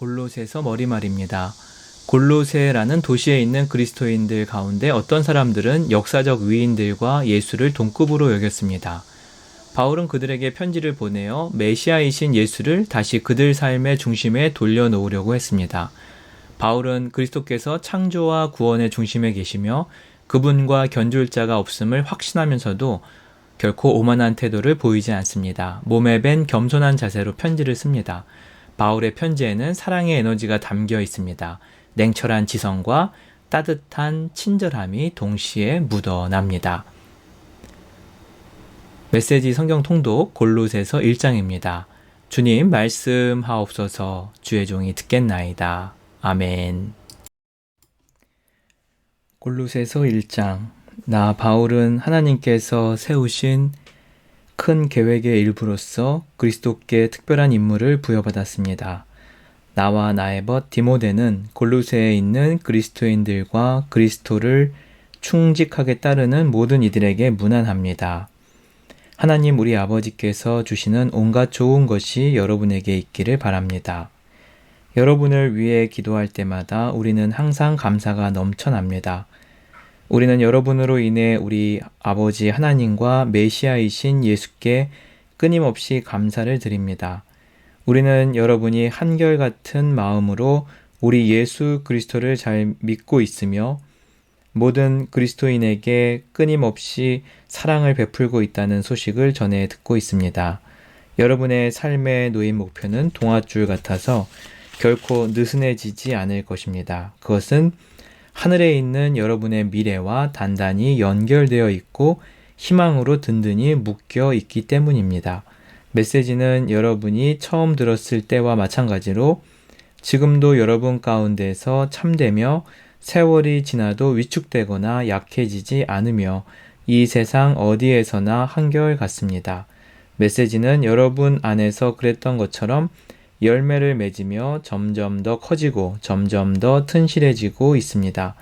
골로새서 머리말입니다. 골로새라는 도시에 있는 그리스도인들 가운데 어떤 사람들은 역사적 위인들과 예수를 동급으로 여겼습니다. 바울은 그들에게 편지를 보내어 메시아이신 예수를 다시 그들 삶의 중심에 돌려놓으려고 했습니다. 바울은 그리스도께서 창조와 구원의 중심에 계시며 그분과 견줄 자가 없음을 확신하면서도 결코 오만한 태도를 보이지 않습니다. 몸에 밴 겸손한 자세로 편지를 씁니다. 바울의 편지에는 사랑의 에너지가 담겨 있습니다. 냉철한 지성과 따뜻한 친절함이 동시에 묻어납니다. 메시지 성경 통독 골로새서 1장입니다. 주님 말씀하옵소서. 주의 종이 듣겠나이다. 아멘. 골로새서 1장. 나 바울은 하나님께서 세우신 큰 계획의 일부로서 그리스도께 특별한 임무를 부여받았습니다. 나와 나의 벗 디모데는 골로새에 있는 그리스도인들과 그리스도를 충직하게 따르는 모든 이들에게 문안합니다. 하나님 우리 아버지께서 주시는 온갖 좋은 것이 여러분에게 있기를 바랍니다. 여러분을 위해 기도할 때마다 우리는 항상 감사가 넘쳐납니다. 우리는 여러분으로 인해 우리 아버지 하나님과 메시아이신 예수께 끊임없이 감사를 드립니다. 우리는 여러분이 한결같은 마음으로 우리 예수 그리스도를 잘 믿고 있으며 모든 그리스도인에게 끊임없이 사랑을 베풀고 있다는 소식을 전해 듣고 있습니다. 여러분의 삶에 놓인 목표는 동아줄 같아서 결코 느슨해지지 않을 것입니다. 그것은 하늘에 있는 여러분의 미래와 단단히 연결되어 있고 희망으로 든든히 묶여 있기 때문입니다. 메시지는 여러분이 처음 들었을 때와 마찬가지로 지금도 여러분 가운데서 참되며 세월이 지나도 위축되거나 약해지지 않으며 이 세상 어디에서나 한결같습니다. 메시지는 여러분 안에서 그랬던 것처럼 열매를 맺으며 점점 더 커지고 점점 더 튼실해지고 있습니다.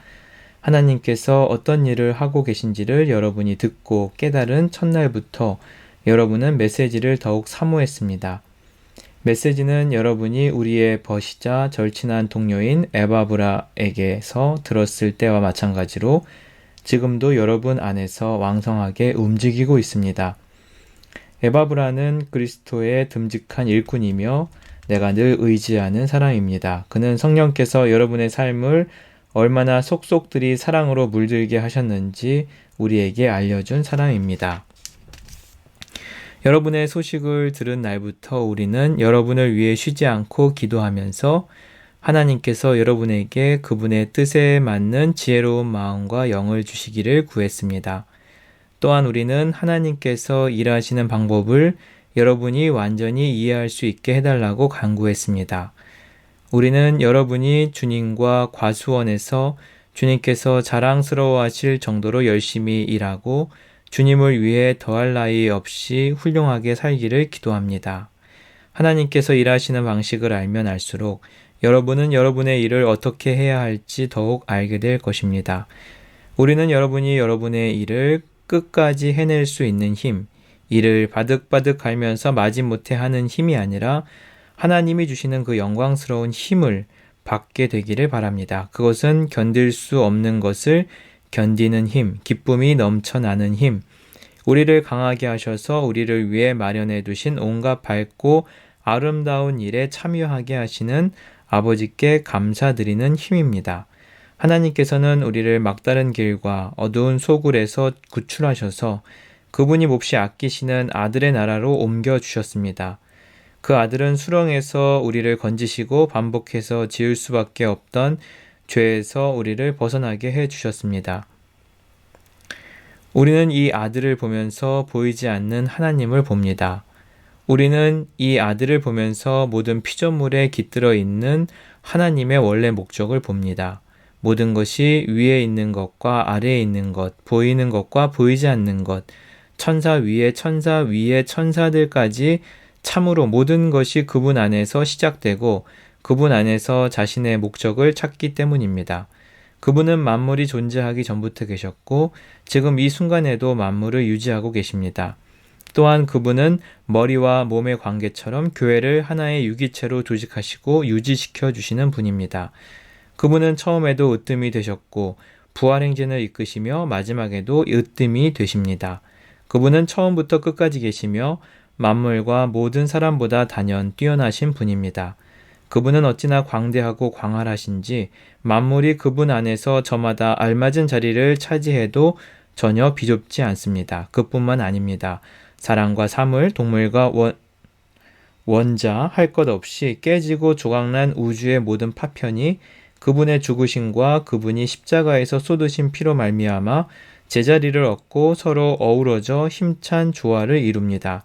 하나님께서 어떤 일을 하고 계신지를 여러분이 듣고 깨달은 첫날부터 여러분은 메시지를 더욱 사모했습니다. 메시지는 여러분이 우리의 벗이자 절친한 동료인 에바브라에게서 들었을 때와 마찬가지로 지금도 여러분 안에서 왕성하게 움직이고 있습니다. 에바브라는 그리스도의 듬직한 일꾼이며 내가 늘 의지하는 사람입니다. 그는 성령께서 여러분의 삶을 얼마나 속속들이 사랑으로 물들게 하셨는지 우리에게 알려준 사람입니다. 여러분의 소식을 들은 날부터 우리는 여러분을 위해 쉬지 않고 기도하면서 하나님께서 여러분에게 그분의 뜻에 맞는 지혜로운 마음과 영을 주시기를 구했습니다. 또한 우리는 하나님께서 일하시는 방법을 여러분이 완전히 이해할 수 있게 해달라고 간구했습니다. 우리는 여러분이 주님과 과수원에서 주님께서 자랑스러워하실 정도로 열심히 일하고 주님을 위해 더할 나위 없이 훌륭하게 살기를 기도합니다. 하나님께서 일하시는 방식을 알면 알수록 여러분은 여러분의 일을 어떻게 해야 할지 더욱 알게 될 것입니다. 우리는 여러분이 여러분의 일을 끝까지 해낼 수 있는 힘, 이를 바득바득 갈면서 마지못해 하는 힘이 아니라 하나님이 주시는 그 영광스러운 힘을 받게 되기를 바랍니다. 그것은 견딜 수 없는 것을 견디는 힘, 기쁨이 넘쳐나는 힘, 우리를 강하게 하셔서 우리를 위해 마련해 두신 온갖 밝고 아름다운 일에 참여하게 하시는 아버지께 감사드리는 힘입니다. 하나님께서는 우리를 막다른 길과 어두운 소굴에서 구출하셔서 그분이 몹시 아끼시는 아들의 나라로 옮겨주셨습니다. 그 아들은 수렁에서 우리를 건지시고 반복해서 지을 수밖에 없던 죄에서 우리를 벗어나게 해주셨습니다. 우리는 이 아들을 보면서 보이지 않는 하나님을 봅니다. 우리는 이 아들을 보면서 모든 피조물에 깃들어 있는 하나님의 원래 목적을 봅니다. 모든 것이 위에 있는 것과 아래에 있는 것, 보이는 것과 보이지 않는 것, 천사 위에 천사들까지 참으로 모든 것이 그분 안에서 시작되고 그분 안에서 자신의 목적을 찾기 때문입니다. 그분은 만물이 존재하기 전부터 계셨고 지금 이 순간에도 만물을 유지하고 계십니다. 또한 그분은 머리와 몸의 관계처럼 교회를 하나의 유기체로 조직하시고 유지시켜 주시는 분입니다. 그분은 처음에도 으뜸이 되셨고 부활행진을 이끄시며 마지막에도 으뜸이 되십니다. 그분은 처음부터 끝까지 계시며 만물과 모든 사람보다 단연 뛰어나신 분입니다. 그분은 어찌나 광대하고 광활하신지 만물이 그분 안에서 저마다 알맞은 자리를 차지해도 전혀 비좁지 않습니다. 그뿐만 아닙니다. 사람과 사물, 동물과 원자 할 것 없이 깨지고 조각난 우주의 모든 파편이 그분의 죽으심과 그분이 십자가에서 쏟으신 피로 말미암아 제자리를 얻고 서로 어우러져 힘찬 조화를 이룹니다.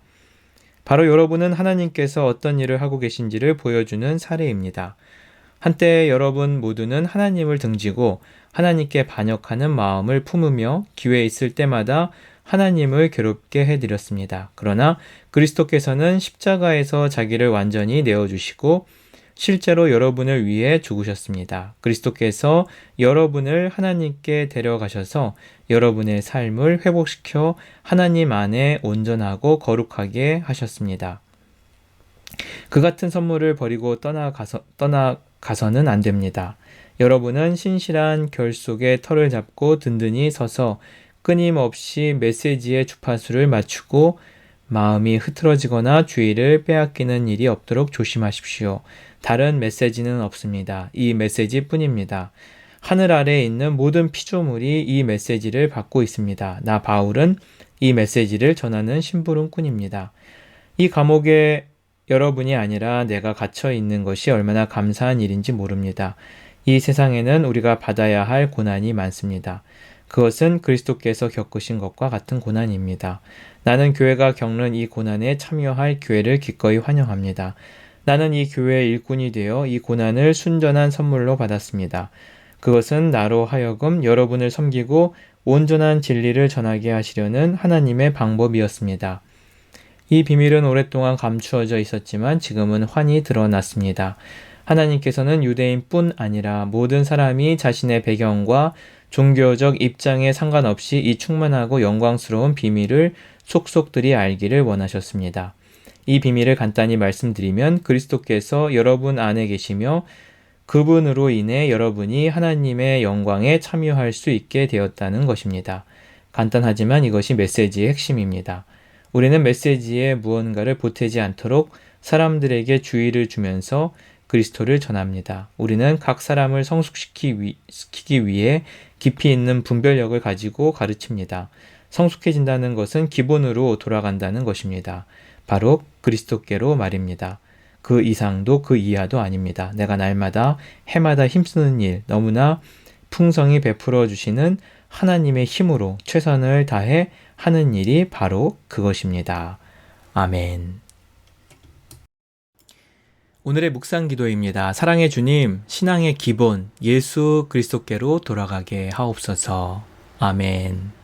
바로 여러분은 하나님께서 어떤 일을 하고 계신지를 보여주는 사례입니다. 한때 여러분 모두는 하나님을 등지고 하나님께 반역하는 마음을 품으며 기회 있을 때마다 하나님을 괴롭게 해드렸습니다. 그러나 그리스도께서는 십자가에서 자기를 완전히 내어주시고 실제로 여러분을 위해 죽으셨습니다. 그리스도께서 여러분을 하나님께 데려가셔서 여러분의 삶을 회복시켜 하나님 안에 온전하고 거룩하게 하셨습니다. 그 같은 선물을 버리고 떠나가서는 안 됩니다. 여러분은 신실한 결 속에 털을 잡고 든든히 서서 끊임없이 메시지의 주파수를 맞추고 마음이 흐트러지거나 주의를 빼앗기는 일이 없도록 조심하십시오. 다른 메시지는 없습니다. 이 메시지뿐입니다. 하늘 아래에 있는 모든 피조물이 이 메시지를 받고 있습니다. 나 바울은 이 메시지를 전하는 심부름꾼입니다. 이 감옥에 여러분이 아니라 내가 갇혀 있는 것이 얼마나 감사한 일인지 모릅니다. 이 세상에는 우리가 받아야 할 고난이 많습니다. 그것은 그리스도께서 겪으신 것과 같은 고난입니다. 나는 교회가 겪는 이 고난에 참여할 교회를 기꺼이 환영합니다. 나는 이 교회의 일꾼이 되어 이 고난을 순전한 선물로 받았습니다. 그것은 나로 하여금 여러분을 섬기고 온전한 진리를 전하게 하시려는 하나님의 방법이었습니다. 이 비밀은 오랫동안 감추어져 있었지만 지금은 환히 드러났습니다. 하나님께서는 유대인뿐 아니라 모든 사람이 자신의 배경과 종교적 입장에 상관없이 이 충만하고 영광스러운 비밀을 속속들이 알기를 원하셨습니다. 이 비밀을 간단히 말씀드리면 그리스도께서 여러분 안에 계시며 그분으로 인해 여러분이 하나님의 영광에 참여할 수 있게 되었다는 것입니다. 간단하지만 이것이 메시지의 핵심입니다. 우리는 메시지에 무언가를 보태지 않도록 사람들에게 주의를 주면서 그리스도를 전합니다. 우리는 각 사람을 성숙시키기 위해 깊이 있는 분별력을 가지고 가르칩니다. 성숙해진다는 것은 기본으로 돌아간다는 것입니다. 바로 그리스도께로 말입니다. 그 이상도 그 이하도 아닙니다. 내가 날마다 해마다 힘쓰는 일, 너무나 풍성히 베풀어 주시는 하나님의 힘으로 최선을 다해 하는 일이 바로 그것입니다. 아멘. 오늘의 묵상 기도입니다. 사랑의 주님, 신앙의 기본 예수 그리스도께로 돌아가게 하옵소서. 아멘.